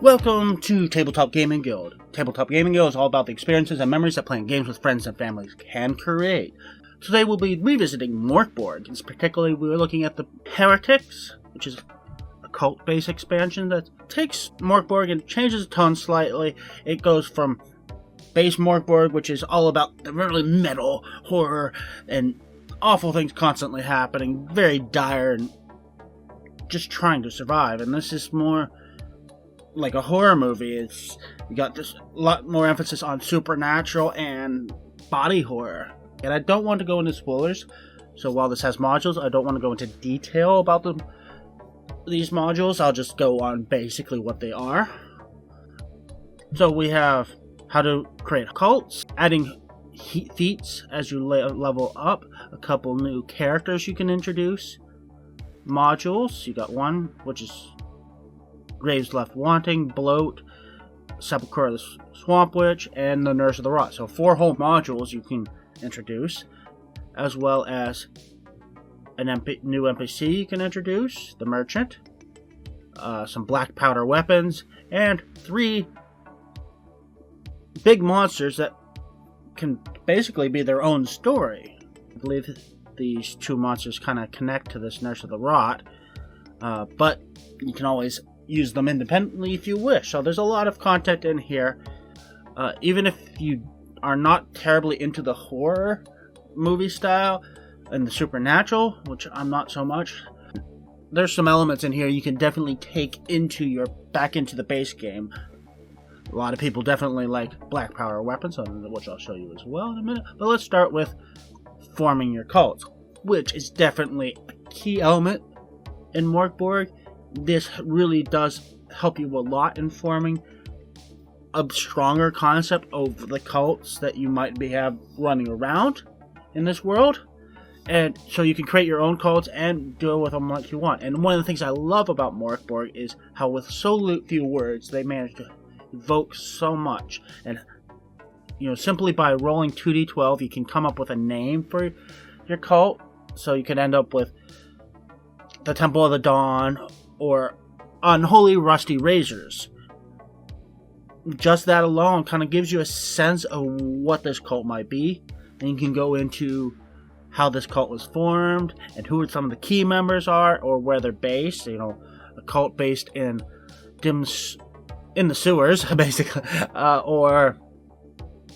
Welcome to Tabletop Gaming Guild. Tabletop Gaming Guild is all about the experiences and memories that playing games with friends and families can create. Today we'll be revisiting MÖRK BORG, and particularly we're looking at the Heretics, which is a cult-based expansion that takes MÖRK BORG and changes the tone slightly. It goes from base MÖRK BORG, which is all about the really metal, horror, and awful things constantly happening, very dire and just trying to survive, and this is more like a horror movie. You got this lot more emphasis on supernatural and body horror. And I don't want to go into spoilers, so while this has modules, I don't want to go into detail about these modules. I'll just go on basically what they are. So we have how to create cults, adding feats as you level up, a couple new characters you can introduce, modules. You got one, which is Graves Left Wanting, Bloat, Sepulchre of the Swamp Witch, and the Nurse of the Rot. So 4 whole modules you can introduce, as well as an new NPC you can introduce, the Merchant, some black powder weapons, and 3 big monsters that can basically be their own story. I believe these 2 monsters kind of connect to this Nurse of the Rot, but you can always use them independently if you wish. So there's a lot of content in here. Even if you are not terribly into the horror movie style and the supernatural, which I'm not so much, there's some elements in here you can definitely take back into the base game. A lot of people definitely like black power weapons, which I'll show you as well in a minute. But let's start with forming your cults, which is definitely a key element in MÖRK BORG. This really does help you a lot in forming a stronger concept of the cults that you might have running around in this world. And so you can create your own cults and deal with them like you want. And one of the things I love about MÖRK BORG is how with so few words they manage to evoke so much. And simply by rolling 2d12 you can come up with a name for your cult. So you can end up with the Temple of the Dawn, or Unholy Rusty Razors. Just that alone kind of gives you a sense of what this cult might be, and you can go into how this cult was formed and who some of the key members are, or where they're based. A cult based in the sewers, basically, or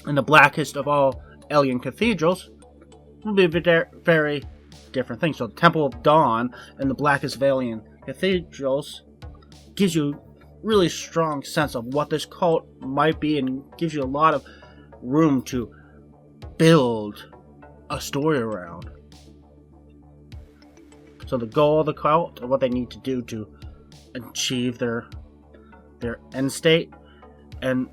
in the blackest of all alien cathedrals, will be very different things. So the Temple of Dawn and the blackest of alien cathedrals gives you really strong sense of what this cult might be, and gives you a lot of room to build a story around. So the goal of the cult, and what they need to do to achieve their end state, and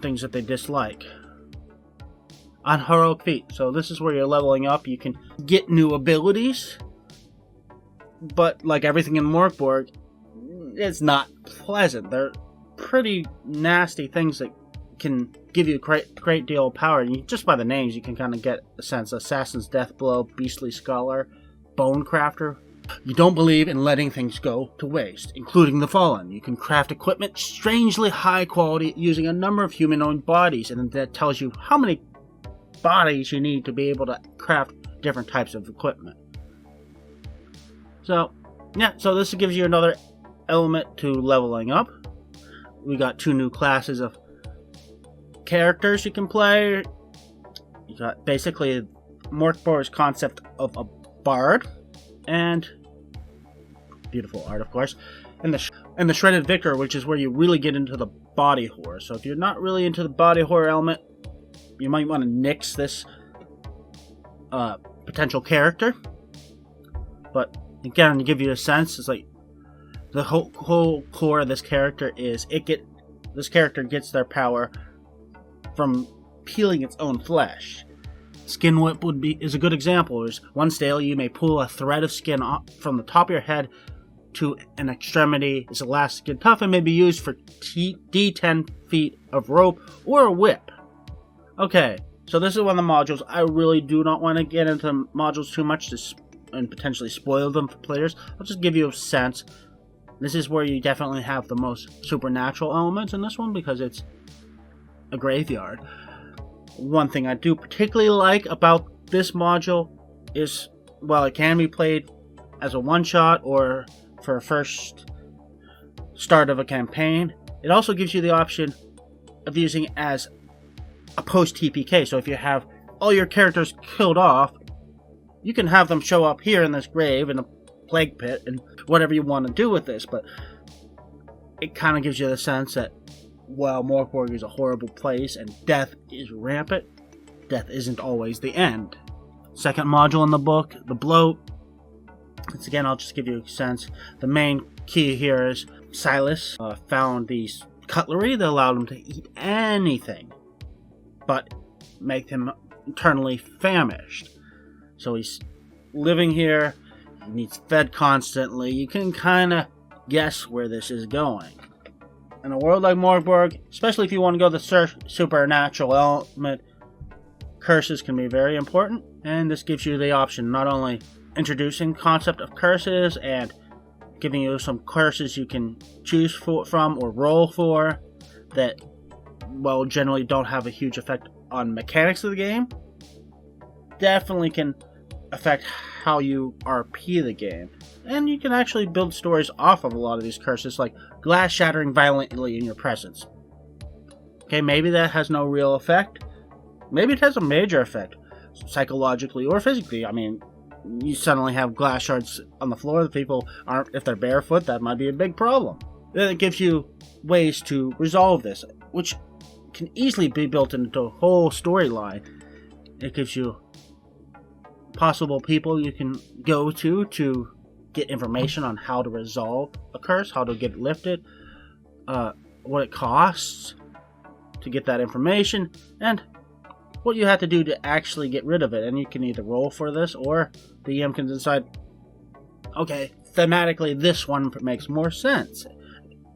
things that they dislike. On heroic feat, so this is where you're leveling up. You can get new abilities, but like everything in MÖRK BORG, it's not pleasant. They're pretty nasty things that can give you a great deal of power. And just by the names, you can kind of get a sense. Assassin's Deathblow, Beastly Scholar, Bone Crafter. You don't believe in letting things go to waste, including the Fallen. You can craft equipment strangely high quality using a number of humanoid bodies, and that tells you how many bodies you need to be able to craft different types of equipment. So this gives you another element to leveling up. We got 2 new classes of characters you can play. You got basically MÖRK BORG's concept of a bard, and beautiful art, of course, and the Shredded Vicar, which is where you really get into the body horror. So if you're not really into the body horror element, you might want to nix this potential character. But again, to give you a sense, it's like the whole core of this character is this character gets their power from peeling its own flesh. Skin whip is a good example. There's one stale, you may pull a thread of skin from the top of your head to an extremity. It's elastic and tough and may be used for D10 feet of rope or a whip. Okay, so this is one of the modules. I really do not want to get into modules too much and potentially spoil them for players. I'll just give you a sense This is where you definitely have the most supernatural elements in this one because it's a graveyard. One thing I do particularly like about this module is, well, it can be played as a one-shot or for a first start of a campaign. It also gives you the option of using it as a post-TPK. So if you have all your characters killed off, you can have them show up here in this grave in the plague pit and whatever you want to do with this. But it kind of gives you the sense that while MÖRK BORG is a horrible place and death is rampant, death isn't always the end. Second module in the book, the bloat. Once again, I'll just give you a sense. The main key here is Silas found these cutlery that allowed him to eat anything, but make him eternally famished. So he's living here, he needs fed constantly. You can kind of guess where this is going. In a world like MÖRK BORG, especially if you want to go the supernatural element, curses can be very important, and this gives you the option not only introducing concept of curses and giving you some curses you can choose from or roll for that, well, generally don't have a huge effect on mechanics of the game, definitely can affect how you RP the game. And you can actually build stories off of a lot of these curses, like glass shattering violently in your presence. Okay, maybe that has no real effect. Maybe it has a major effect, psychologically or physically. I mean, you suddenly have glass shards on the floor. The people aren't, if they're barefoot, that might be a big problem. Then it gives you ways to resolve this, which can easily be built into a whole storyline. It gives you possible people you can go to get information on how to resolve a curse, how to get it lifted, what it costs to get that information, and what you have to do to actually get rid of it. And you can either roll for this, or the DM can decide, okay, thematically this one makes more sense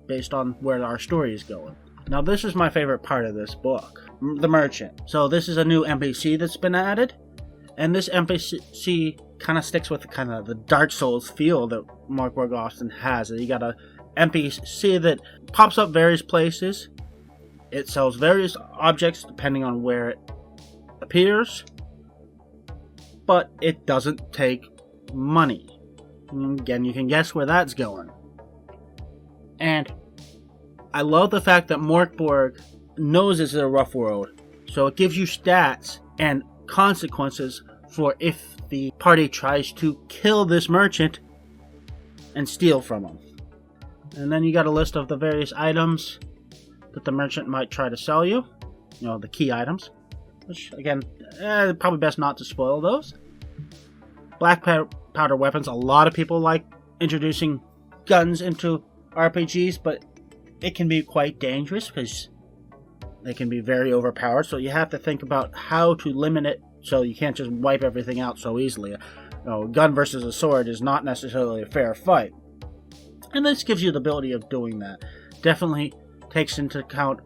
based on where our story is going. Now this is my favorite part of this book, the merchant. So this is a new NPC that's been added, and this NPC kind of sticks with kind of the Dark Souls feel that MÖRK BORG often has. You got a NPC that pops up various places. It sells various objects depending on where it appears, but it doesn't take money. Again, you can guess where that's going. And I love the fact that MÖRK BORG knows it's a rough world, so it gives you stats and consequences for if the party tries to kill this merchant and steal from him. And then you got a list of the various items that the merchant might try to sell you, the key items, which again, probably best not to spoil those. Black powder weapons. A lot of people like introducing guns into RPGs, but it can be quite dangerous because they can be very overpowered, so you have to think about how to limit it so you can't just wipe everything out so easily. A gun versus a sword is not necessarily a fair fight, and this gives you the ability of doing that. Definitely takes into account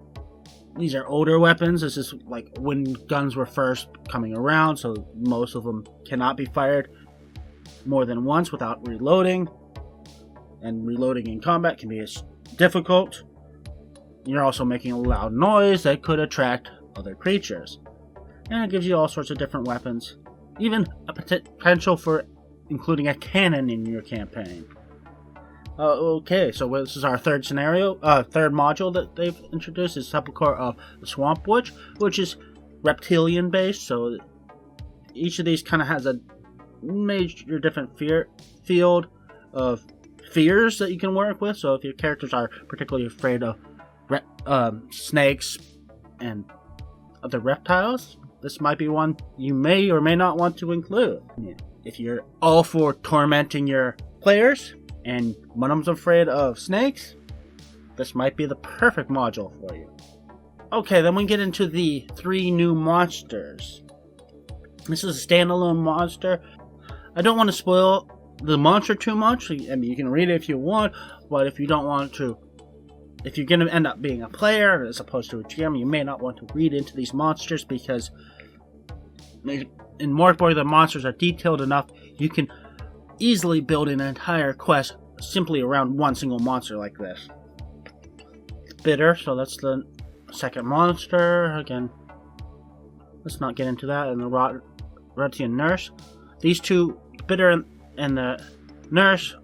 these are older weapons. This is like when guns were first coming around, so most of them cannot be fired more than once without reloading, and reloading in combat can be difficult. You're also making a loud noise that could attract other creatures, and it gives you all sorts of different weapons, even a potential for including a cannon in your campaign. Okay, so this is our third module that they've introduced, is Sepulchre of the Swamp Witch, which is reptilian based, so each of these kind of has a major different field of fears that you can work with. So if your characters are particularly afraid of snakes and other reptiles, this might be one you may or may not want to include. If you're all for tormenting your players and one of them's afraid of snakes, this might be the perfect module for you. Okay, then we get into the 3 new monsters. This is a standalone monster. I don't want to spoil the monster too much. I mean, you can read it if you want, but if you don't want to, if you're going to end up being a player as opposed to a GM, you may not want to read into these monsters, because in MÖRK BORG the monsters are detailed enough you can easily build an entire quest simply around one single monster like this. Bitter, so that's the second monster. Again, let's not get into that. And the Rottian Nurse. These two, Bitter and the Nurse,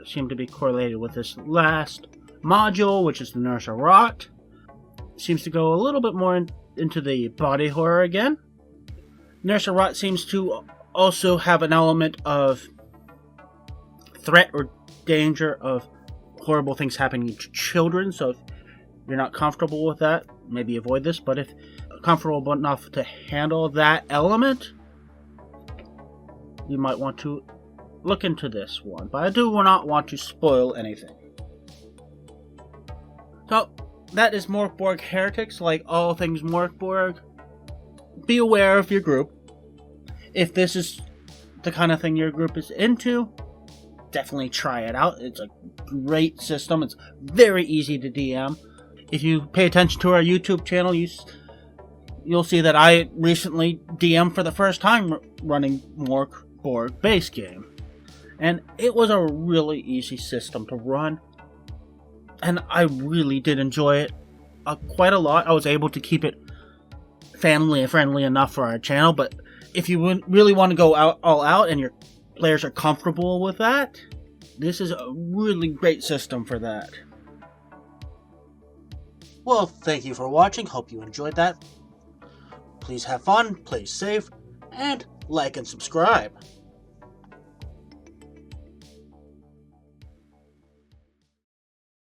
seem to be correlated with this last module, which is the Nurse of Rot. Seems to go a little bit more into the body horror again. Nurse of Rot seems to also have an element of threat or danger of horrible things happening to children, so if you're not comfortable with that, maybe avoid this, but if comfortable enough to handle that element, you might want to look into this one, but I do not want to spoil anything. So, that is MÖRK BORG Heretics. Like all things MÖRK BORG, be aware of your group. If this is the kind of thing your group is into, definitely try it out. It's a great system. It's very easy to DM. If you pay attention to our YouTube channel, you'll see that I recently DM'd for the first time running MÖRK BORG base game. And it was a really easy system to run. And I really did enjoy it quite a lot. I was able to keep it family and friendly enough for our channel, but if you really want to go all out and your players are comfortable with that, this is a really great system for that. Well, thank you for watching. Hope you enjoyed that. Please have fun, play safe, and like and subscribe.